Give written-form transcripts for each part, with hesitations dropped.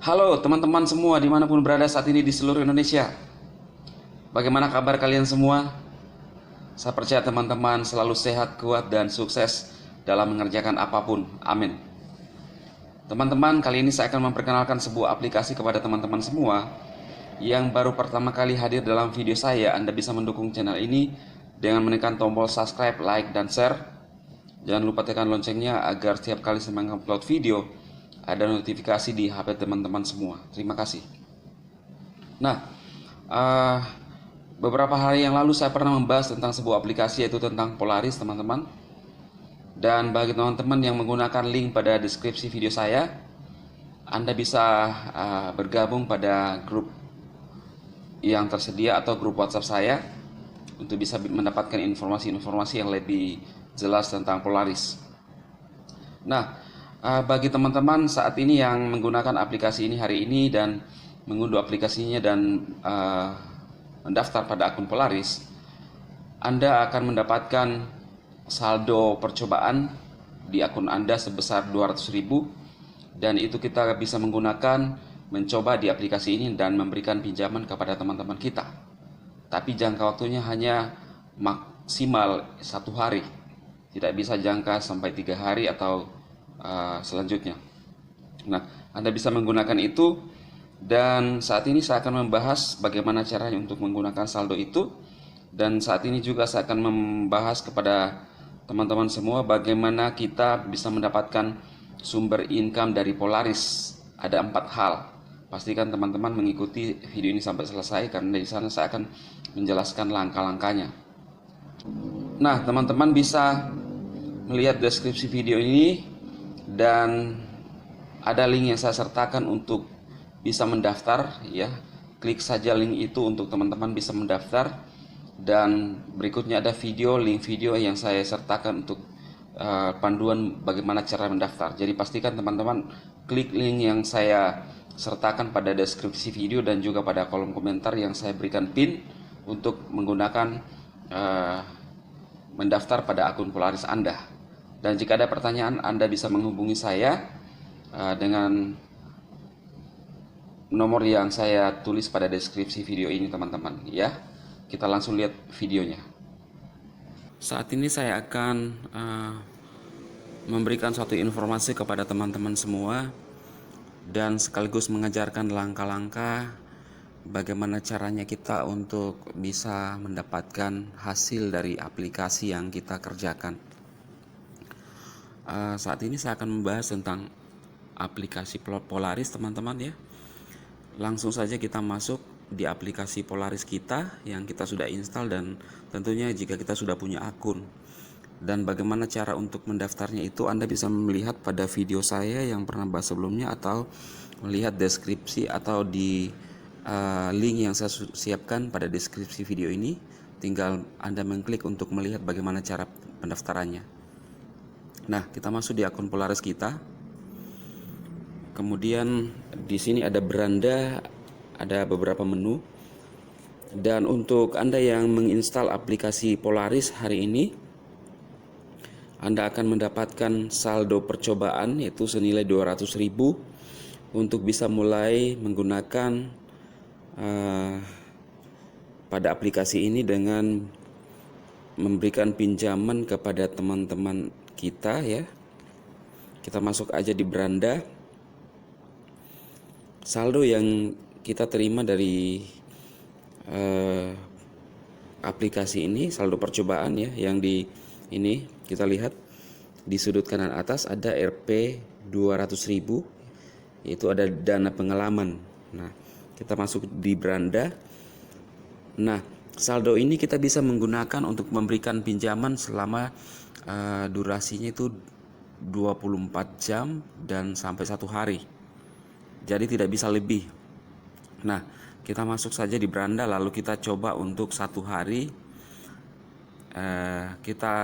Halo teman-teman semua dimanapun berada saat ini di seluruh Indonesia. Bagaimana kabar kalian semua? Saya percaya teman-teman selalu sehat, kuat, dan sukses dalam mengerjakan apapun. Amin. Teman-teman, kali ini saya akan memperkenalkan sebuah aplikasi kepada teman-teman semua yang baru pertama kali hadir dalam video saya. Anda bisa mendukung channel ini dengan menekan tombol subscribe, like, dan share. Jangan lupa tekan loncengnya agar setiap kali saya mengupload video ada notifikasi di HP teman-teman semua. Terima kasih. Nah, beberapa hari yang lalu saya pernah membahas tentang sebuah aplikasi, yaitu tentang Polaris, teman-teman. Dan bagi teman-teman yang menggunakan link pada deskripsi video saya, Anda bisa bergabung pada grup yang tersedia atau grup WhatsApp saya untuk bisa mendapatkan informasi-informasi yang lebih jelas tentang Polaris. Nah, bagi teman-teman saat ini yang menggunakan aplikasi ini hari ini dan mengunduh aplikasinya dan mendaftar pada akun Polaris, Anda akan mendapatkan saldo percobaan di akun Anda sebesar 200.000, dan itu kita bisa menggunakan mencoba di aplikasi ini dan memberikan pinjaman kepada teman-teman kita. Tapi jangka waktunya hanya maksimal 1 hari, tidak bisa jangka sampai 3 hari atau selanjutnya. Nah, Anda bisa menggunakan itu, dan saat ini saya akan membahas bagaimana caranya untuk menggunakan saldo itu. Dan saat ini juga saya akan membahas kepada teman-teman semua bagaimana kita bisa mendapatkan sumber income dari Polaris. Ada 4 hal. Pastikan teman-teman mengikuti video ini sampai selesai, karena di sana saya akan menjelaskan langkah-langkahnya. Nah, teman-teman bisa melihat deskripsi video ini, dan ada link yang saya sertakan untuk bisa mendaftar ya. Klik saja link itu untuk teman-teman bisa mendaftar, dan berikutnya ada link video yang saya sertakan untuk panduan bagaimana cara mendaftar. Jadi pastikan teman-teman klik link yang saya sertakan pada deskripsi video dan juga pada kolom komentar yang saya berikan pin untuk menggunakan mendaftar pada akun Polaris Anda. Dan jika ada pertanyaan, Anda bisa menghubungi saya dengan nomor yang saya tulis pada deskripsi video ini, teman-teman ya. Kita langsung lihat videonya. Saat ini saya akan memberikan suatu informasi kepada teman-teman semua dan sekaligus mengajarkan langkah-langkah bagaimana caranya kita untuk bisa mendapatkan hasil dari aplikasi yang kita kerjakan. Saat ini saya akan membahas tentang aplikasi Polaris, teman-teman ya. Langsung saja kita masuk di aplikasi Polaris kita yang kita sudah install, dan tentunya jika kita sudah punya akun. Dan bagaimana cara untuk mendaftarnya itu Anda bisa melihat pada video saya yang pernah bahas sebelumnya, atau melihat deskripsi atau di link yang saya siapkan pada deskripsi video ini. Tinggal Anda mengklik untuk melihat bagaimana cara pendaftarannya. Nah, kita masuk di akun Polaris kita. Kemudian di sini ada beranda, ada beberapa menu. Dan untuk Anda yang menginstal aplikasi Polaris hari ini, Anda akan mendapatkan saldo percobaan yaitu senilai 200.000 untuk bisa mulai menggunakan pada aplikasi ini dengan memberikan pinjaman kepada teman-teman kita ya. Kita masuk aja di beranda. Saldo yang kita terima dari aplikasi ini, saldo percobaan ya, yang di ini kita lihat di sudut kanan atas ada Rp 200.000, yaitu ada dana pengalaman. Nah, kita masuk di beranda. Nah, saldo ini kita bisa menggunakan untuk memberikan pinjaman selama durasinya itu 24 jam dan sampai 1 hari. Jadi tidak bisa lebih. Nah, kita masuk saja di beranda, lalu kita coba untuk 1 hari kita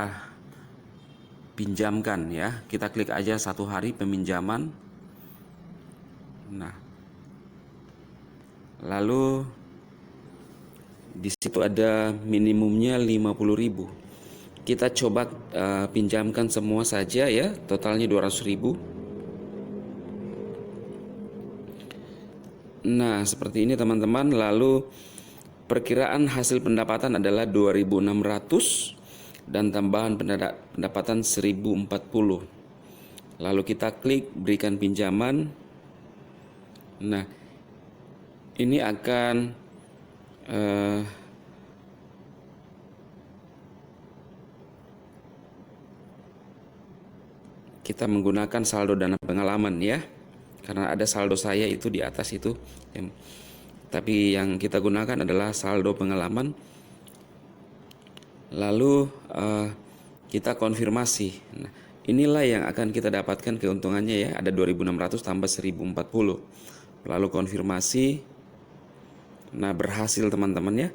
pinjamkan ya. Kita klik aja 1 hari peminjaman. Nah, lalu di situ ada minimumnya 50.000. Kita coba pinjamkan semua saja ya, totalnya 200.000. Nah, seperti ini teman-teman. Lalu perkiraan hasil pendapatan adalah 2.600 dan tambahan pendapatan 1.040. Lalu kita klik berikan pinjaman. Nah, ini akan kita menggunakan saldo dana pengalaman ya, karena ada saldo saya itu di atas itu, tapi yang kita gunakan adalah saldo pengalaman. Lalu kita konfirmasi. Nah, inilah yang akan kita dapatkan keuntungannya ya, ada 2.600 tambah 1.040. Lalu konfirmasi. Nah, berhasil teman-teman ya.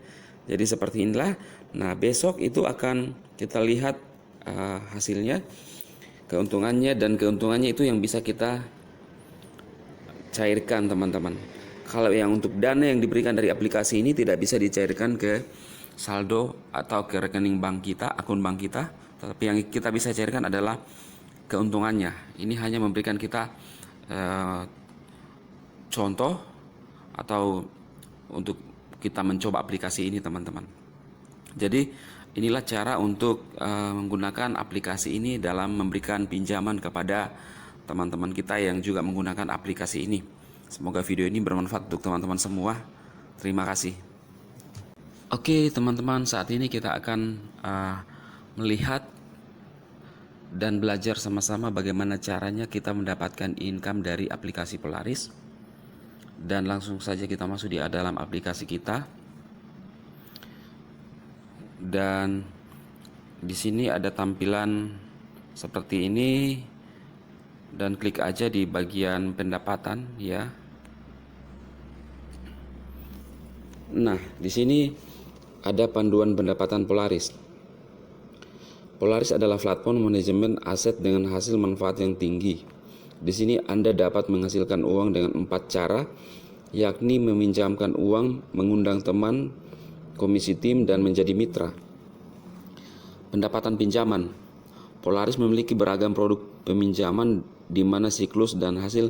Jadi seperti inilah. Nah, besok itu akan kita lihat hasilnya, keuntungannya, dan keuntungannya itu yang bisa kita cairkan teman-teman. Kalau yang untuk dana yang diberikan dari aplikasi ini tidak bisa dicairkan ke saldo atau ke rekening bank kita, akun bank kita, tapi yang kita bisa cairkan adalah keuntungannya. Ini hanya memberikan kita contoh atau untuk kita mencoba aplikasi ini teman-teman. Jadi inilah cara untuk menggunakan aplikasi ini dalam memberikan pinjaman kepada teman-teman kita yang juga menggunakan aplikasi ini. Semoga video ini bermanfaat untuk teman-teman semua. Terima kasih. Oke teman-teman, saat ini kita akan melihat dan belajar sama-sama bagaimana caranya kita mendapatkan income dari aplikasi Polaris. Dan langsung saja kita masuk di dalam aplikasi kita. Dan di sini ada tampilan seperti ini, dan klik aja di bagian pendapatan ya. Nah, di sini ada panduan pendapatan Polaris. Polaris adalah platform manajemen aset dengan hasil manfaat yang tinggi. Di sini Anda dapat menghasilkan uang dengan 4 cara, yakni meminjamkan uang, mengundang teman, komisi tim, dan menjadi mitra. Pendapatan pinjaman. Polaris memiliki beragam produk peminjaman di mana siklus dan hasil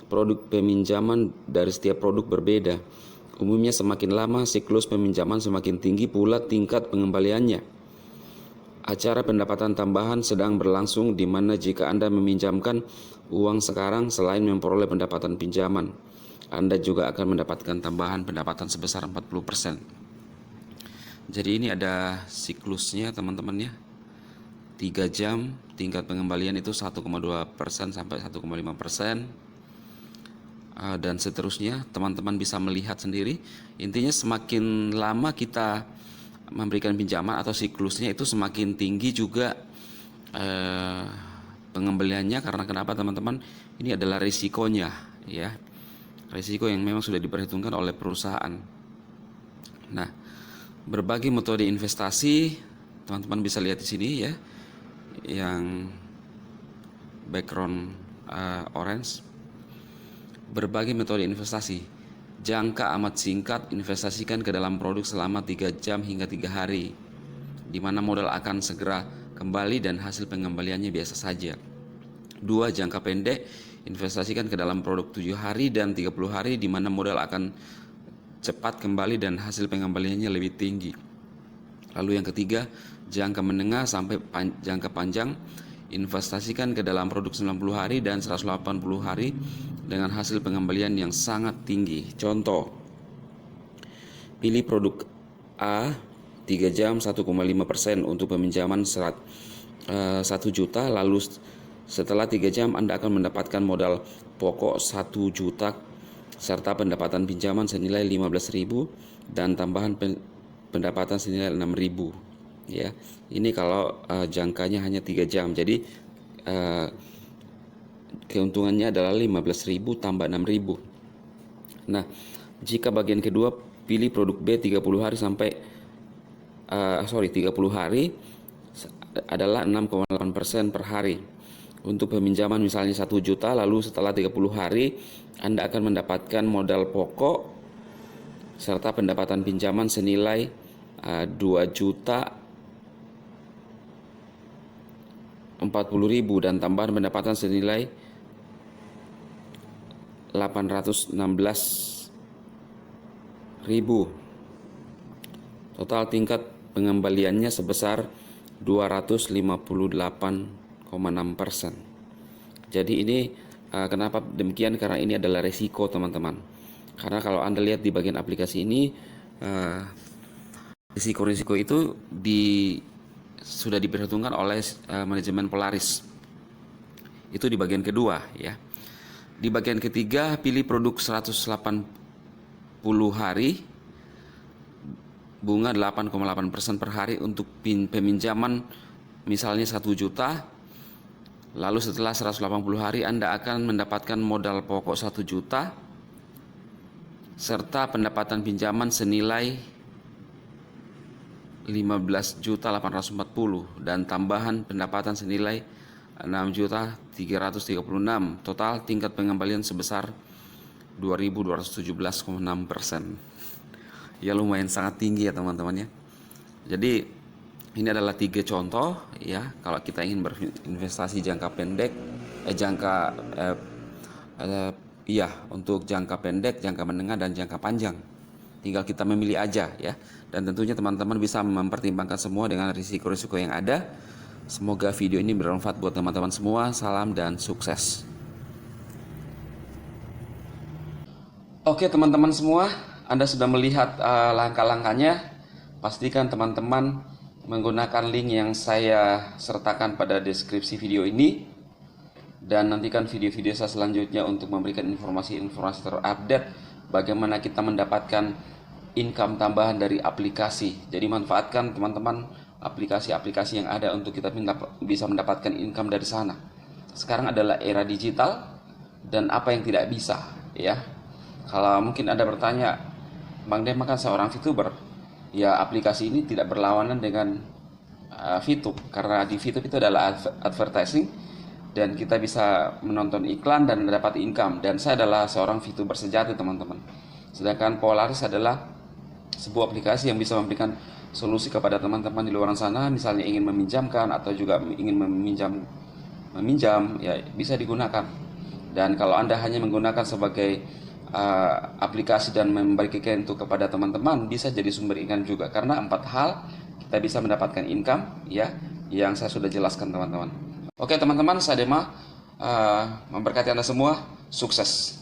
produk peminjaman dari setiap produk berbeda. Umumnya semakin lama siklus peminjaman semakin tinggi pula tingkat pengembaliannya. Acara pendapatan tambahan sedang berlangsung di mana jika Anda meminjamkan uang sekarang, selain memperoleh pendapatan pinjaman, Anda juga akan mendapatkan tambahan pendapatan sebesar 40%. Jadi ini ada siklusnya teman-teman ya. 3 jam tingkat pengembalian itu 1,2% sampai 1,5%. Dan seterusnya, teman-teman bisa melihat sendiri. Intinya semakin lama kita memberikan pinjaman atau siklusnya itu semakin tinggi juga pengembaliannya. Karena kenapa teman-teman? Ini adalah risikonya ya, risiko yang memang sudah diperhitungkan oleh perusahaan. Nah, berbagai metode investasi teman-teman bisa lihat di sini ya, yang background orange. Berbagai metode investasi. Jangka amat singkat, investasikan ke dalam produk selama 3 jam hingga 3 hari, di mana modal akan segera kembali dan hasil pengembaliannya biasa saja. 2. Jangka pendek, investasikan ke dalam produk 7 hari dan 30 hari, di mana modal akan cepat kembali dan hasil pengembaliannya lebih tinggi. Lalu yang ketiga, jangka menengah sampai jangka panjang, investasikan ke dalam produk 90 hari dan 180 hari dengan hasil pengembalian yang sangat tinggi. Contoh, pilih produk A 3 jam 1,5% untuk peminjaman 1 juta, lalu setelah 3 jam Anda akan mendapatkan modal pokok 1 juta serta pendapatan pinjaman senilai 15.000 dan tambahan pendapatan senilai 6.000 ya. Ini kalau jangkanya hanya 3 jam. Jadi keuntungannya adalah 15.000 tambah 6.000. Nah, jika bagian kedua pilih produk B 30 hari sampai 30 hari adalah 6,8% per hari. Untuk peminjaman misalnya 1 juta, lalu setelah 30 hari Anda akan mendapatkan modal pokok serta pendapatan pinjaman senilai 2 juta 40.000 dan tambahan pendapatan senilai 816 Total tingkat pengembaliannya sebesar 258,6%. Jadi ini kenapa demikian? Karena ini adalah resiko teman-teman. Karena kalau Anda lihat di bagian aplikasi ini, risiko-risiko itu sudah diperhitungkan oleh manajemen Polaris. Itu di bagian kedua ya. Di bagian ketiga, pilih produk 180 hari, bunga 8,8% per hari untuk peminjaman misalnya 1 juta. Lalu setelah 180 hari Anda akan mendapatkan modal pokok 1 juta serta pendapatan pinjaman senilai 15.840 dan tambahan pendapatan senilai 6.336. Total tingkat pengembalian sebesar 2.217,6%. Ya lumayan sangat tinggi ya teman-teman ya. Jadi ini adalah 3 contoh ya kalau kita ingin berinvestasi jangka pendek, untuk jangka pendek, jangka menengah dan jangka panjang. Tinggal kita memilih aja ya. Dan tentunya teman-teman bisa mempertimbangkan semua dengan risiko-risiko yang ada. Semoga video ini bermanfaat buat teman-teman semua. Salam dan sukses. Oke teman-teman semua, Anda sudah melihat langkah-langkahnya. Pastikan teman-teman menggunakan link yang saya sertakan pada deskripsi video ini, dan nantikan video-video saya selanjutnya untuk memberikan informasi-informasi terupdate bagaimana kita mendapatkan income tambahan dari aplikasi. Jadi manfaatkan teman-teman aplikasi-aplikasi yang ada untuk kita bisa mendapatkan income dari sana. Sekarang adalah era digital dan apa yang tidak bisa ya. Kalau mungkin Anda bertanya, Bang Dema kan seorang VTuber. Ya, aplikasi ini tidak berlawanan dengan VTube, karena di VTube itu adalah advertising dan kita bisa menonton iklan dan mendapat income. Dan saya adalah seorang VTuber sejati teman-teman. Sedangkan Polaris adalah sebuah aplikasi yang bisa memberikan solusi kepada teman-teman di luar sana, misalnya ingin meminjamkan atau juga ingin meminjam ya bisa digunakan. Dan kalau Anda hanya menggunakan sebagai aplikasi dan membagikan itu kepada teman-teman, bisa jadi sumber income juga, karena 4 hal kita bisa mendapatkan income ya yang saya sudah jelaskan teman-teman. Oke teman-teman, saya Dema memberkati Anda semua, sukses.